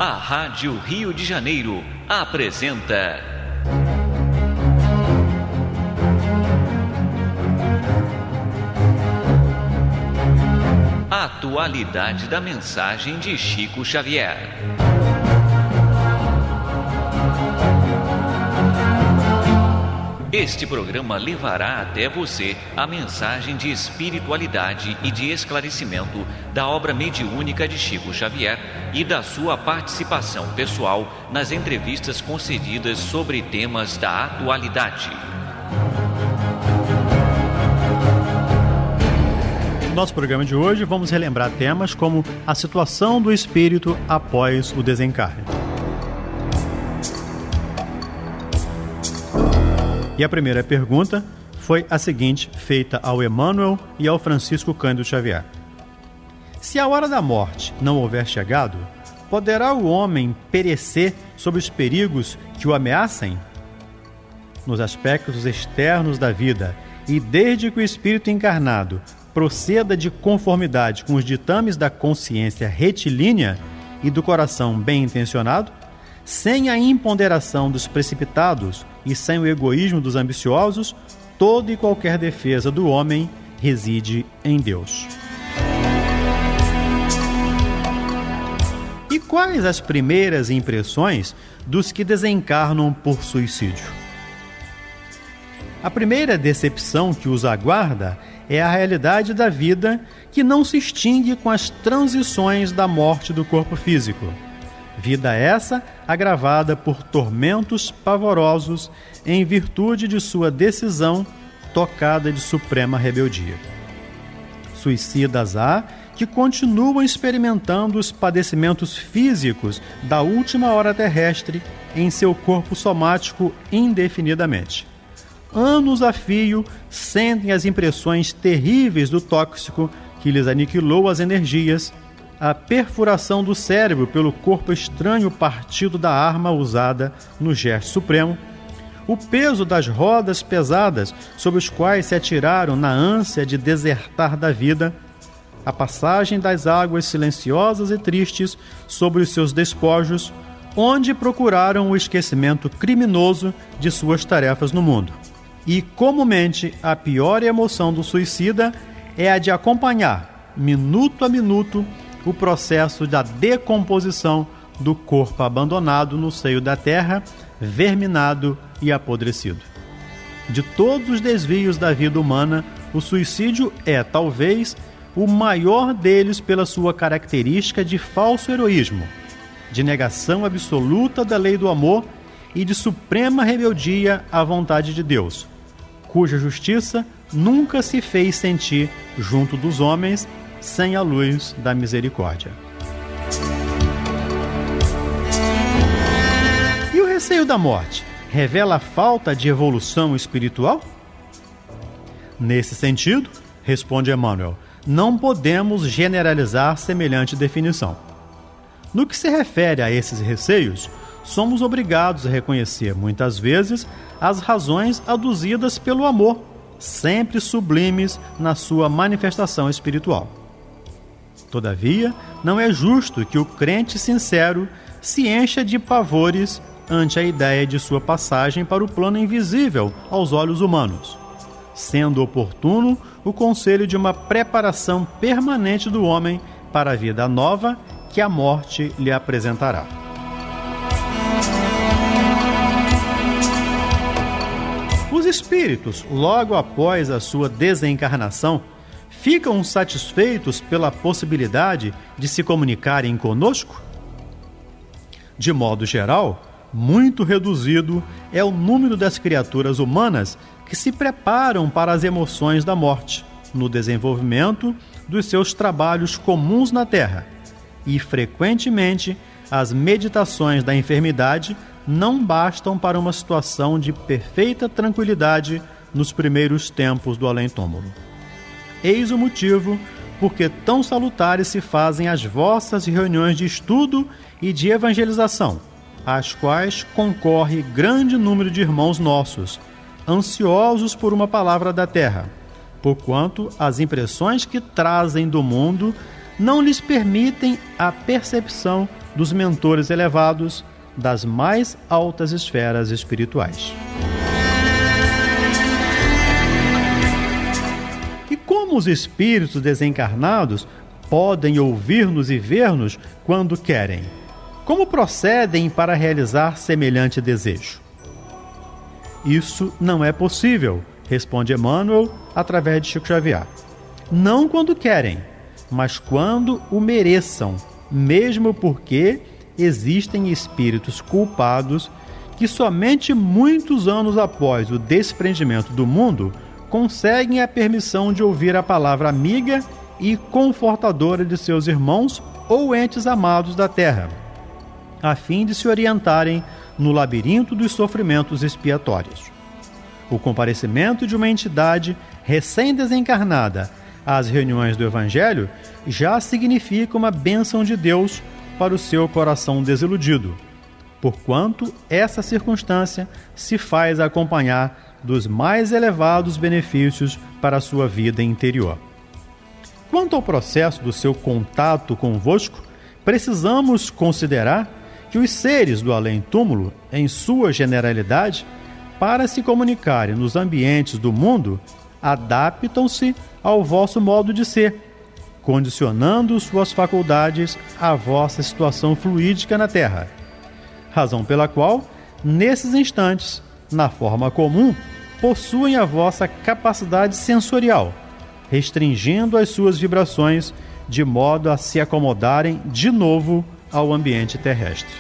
A Rádio Rio de Janeiro apresenta a atualidade da mensagem de Chico Xavier. Este programa levará até você a mensagem de espiritualidade e de esclarecimento da obra mediúnica de Chico Xavier e da sua participação pessoal nas entrevistas concedidas sobre temas da atualidade. No nosso programa de hoje, vamos relembrar temas como a situação do espírito após o desencarne. E a primeira pergunta foi a seguinte, feita ao Emmanuel e ao Francisco Cândido Xavier. Se a hora da morte não houver chegado, poderá o homem perecer sob os perigos que o ameacem? Nos aspectos externos da vida, e desde que o espírito encarnado proceda de conformidade com os ditames da consciência retilínea e do coração bem-intencionado, sem a imponderação dos precipitados e sem o egoísmo dos ambiciosos, toda e qualquer defesa do homem reside em Deus. E quais as primeiras impressões dos que desencarnam por suicídio? A primeira decepção que os aguarda é a realidade da vida que não se extingue com as transições da morte do corpo físico. Vida essa agravada por tormentos pavorosos em virtude de sua decisão tocada de suprema rebeldia. Suicidas há que continuam experimentando os padecimentos físicos da última hora terrestre em seu corpo somático indefinidamente. Anos a fio sentem as impressões terríveis do tóxico que lhes aniquilou as energias, a perfuração do cérebro pelo corpo estranho partido da arma usada no gesto supremo, o peso das rodas pesadas sobre os quais se atiraram na ânsia de desertar da vida, a passagem das águas silenciosas e tristes sobre os seus despojos, onde procuraram o esquecimento criminoso de suas tarefas no mundo. E, comumente, a pior emoção do suicida é a de acompanhar, minuto a minuto, o processo da decomposição do corpo abandonado no seio da terra, verminado e apodrecido. De todos os desvios da vida humana, o suicídio é, talvez, o maior deles pela sua característica de falso heroísmo, de negação absoluta da lei do amor e de suprema rebeldia à vontade de Deus, cuja justiça nunca se fez sentir junto dos homens sem a luz da misericórdia. E o receio da morte revela a falta de evolução espiritual? Nesse sentido, responde Emmanuel, não podemos generalizar semelhante definição. No que se refere a esses receios, somos obrigados a reconhecer, muitas vezes, as razões aduzidas pelo amor, sempre sublimes na sua manifestação espiritual. Todavia, não é justo que o crente sincero se encha de pavores ante a ideia de sua passagem para o plano invisível aos olhos humanos, sendo oportuno o conselho de uma preparação permanente do homem para a vida nova que a morte lhe apresentará. Os espíritos, logo após a sua desencarnação, ficam satisfeitos pela possibilidade de se comunicarem conosco? De modo geral, muito reduzido é o número das criaturas humanas que se preparam para as emoções da morte, no desenvolvimento dos seus trabalhos comuns na Terra, e frequentemente as meditações da enfermidade não bastam para uma situação de perfeita tranquilidade nos primeiros tempos do além-túmulo. Eis o motivo porque tão salutares se fazem as vossas reuniões de estudo e de evangelização, às quais concorre grande número de irmãos nossos, ansiosos por uma palavra da terra, porquanto as impressões que trazem do mundo não lhes permitem a percepção dos mentores elevados das mais altas esferas espirituais. E como os espíritos desencarnados podem ouvir-nos e ver-nos quando querem? Como procedem para realizar semelhante desejo? Isso não é possível, responde Emmanuel através de Chico Xavier. Não quando querem, mas quando o mereçam, mesmo porque existem espíritos culpados que somente muitos anos após o desprendimento do mundo conseguem a permissão de ouvir a palavra amiga e confortadora de seus irmãos ou entes amados da terra, a fim de se orientarem no labirinto dos sofrimentos expiatórios. O comparecimento de uma entidade recém-desencarnada às reuniões do Evangelho já significa uma bênção de Deus para o seu coração desiludido, porquanto essa circunstância se faz acompanhar dos mais elevados benefícios para a sua vida interior. Quanto ao processo do seu contato convosco, precisamos considerar que os seres do além-túmulo, em sua generalidade, para se comunicarem nos ambientes do mundo, adaptam-se ao vosso modo de ser, condicionando suas faculdades à vossa situação fluídica na Terra, razão pela qual, nesses instantes, na forma comum, possuem a vossa capacidade sensorial, restringindo as suas vibrações de modo a se acomodarem de novo ao ambiente terrestre.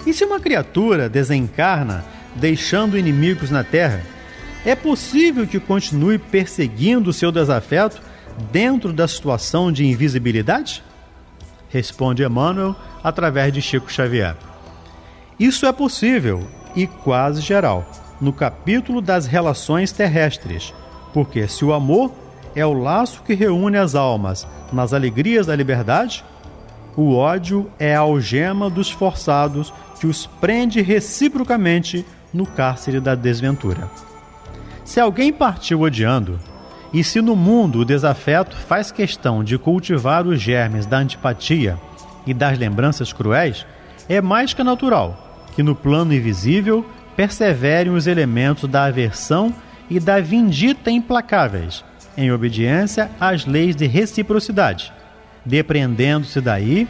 E se uma criatura desencarna deixando inimigos na Terra, é possível que continue perseguindo seu desafeto dentro da situação de invisibilidade? Responde Emmanuel através de Chico Xavier. Isso é possível e quase geral no capítulo das relações terrestres, porque se o amor é o laço que reúne as almas nas alegrias da liberdade, o ódio é a algema dos forçados que os prende reciprocamente no cárcere da desventura. Se alguém partiu odiando, e se no mundo o desafeto faz questão de cultivar os germes da antipatia e das lembranças cruéis, é mais que natural que no plano invisível perseverem os elementos da aversão e da vindita implacáveis, em obediência às leis de reciprocidade, depreendendo-se daí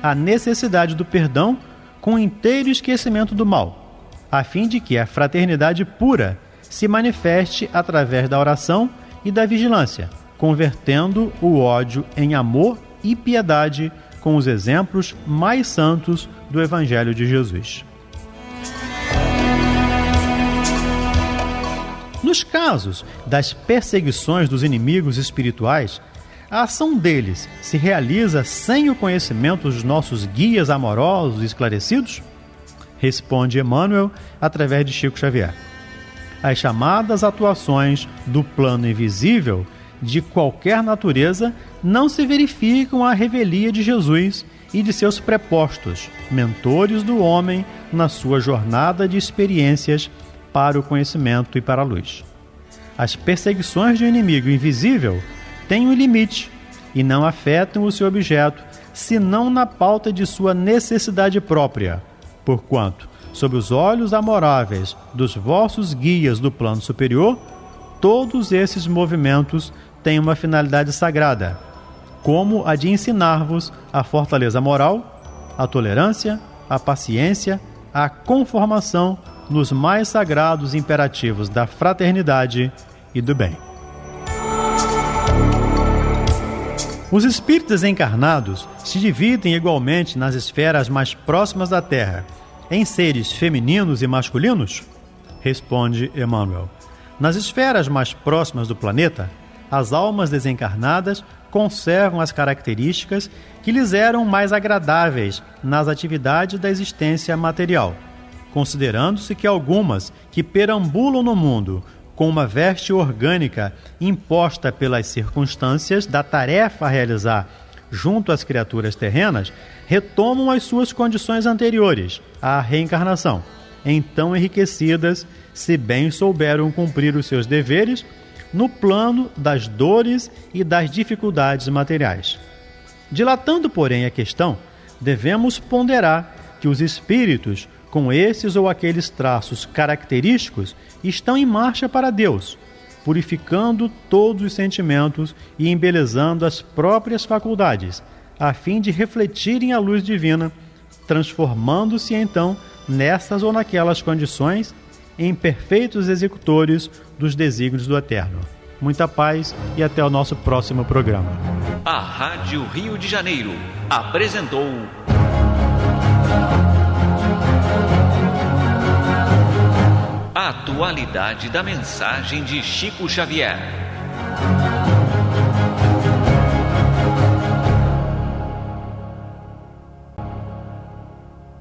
a necessidade do perdão com inteiro esquecimento do mal, a fim de que a fraternidade pura se manifeste através da oração e da vigilância, convertendo o ódio em amor e piedade com os exemplos mais santos do Evangelho de Jesus. Nos casos das perseguições dos inimigos espirituais, a ação deles se realiza sem o conhecimento dos nossos guias amorosos e esclarecidos? Responde Emmanuel através de Chico Xavier. As chamadas atuações do plano invisível de qualquer natureza não se verificam à revelia de Jesus e de seus prepostos, mentores do homem na sua jornada de experiências para o conhecimento e para a luz. As perseguições de um inimigo invisível têm um limite e não afetam o seu objeto, senão na pauta de sua necessidade própria, porquanto, sob os olhos amoráveis dos vossos guias do plano superior, todos esses movimentos têm uma finalidade sagrada, como a de ensinar-vos a fortaleza moral, a tolerância, a paciência, a conformação nos mais sagrados imperativos da fraternidade e do bem. Os espíritos desencarnados se dividem igualmente nas esferas mais próximas da Terra, em seres femininos e masculinos? Responde Emmanuel. Nas esferas mais próximas do planeta, as almas desencarnadas conservam as características que lhes eram mais agradáveis nas atividades da existência material, considerando-se que algumas que perambulam no mundo com uma veste orgânica imposta pelas circunstâncias da tarefa a realizar junto às criaturas terrenas, retomam as suas condições anteriores à reencarnação, então enriquecidas, se bem souberam cumprir os seus deveres no plano das dores e das dificuldades materiais. Dilatando, porém, a questão, devemos ponderar que os espíritos, com esses ou aqueles traços característicos, estão em marcha para Deus, purificando todos os sentimentos e embelezando as próprias faculdades, a fim de refletirem a luz divina, transformando-se então nessas ou naquelas condições em perfeitos executores dos desígnios do Eterno. Muita paz e até o nosso próximo programa. A Rádio Rio de Janeiro apresentou a atualidade da mensagem de Chico Xavier.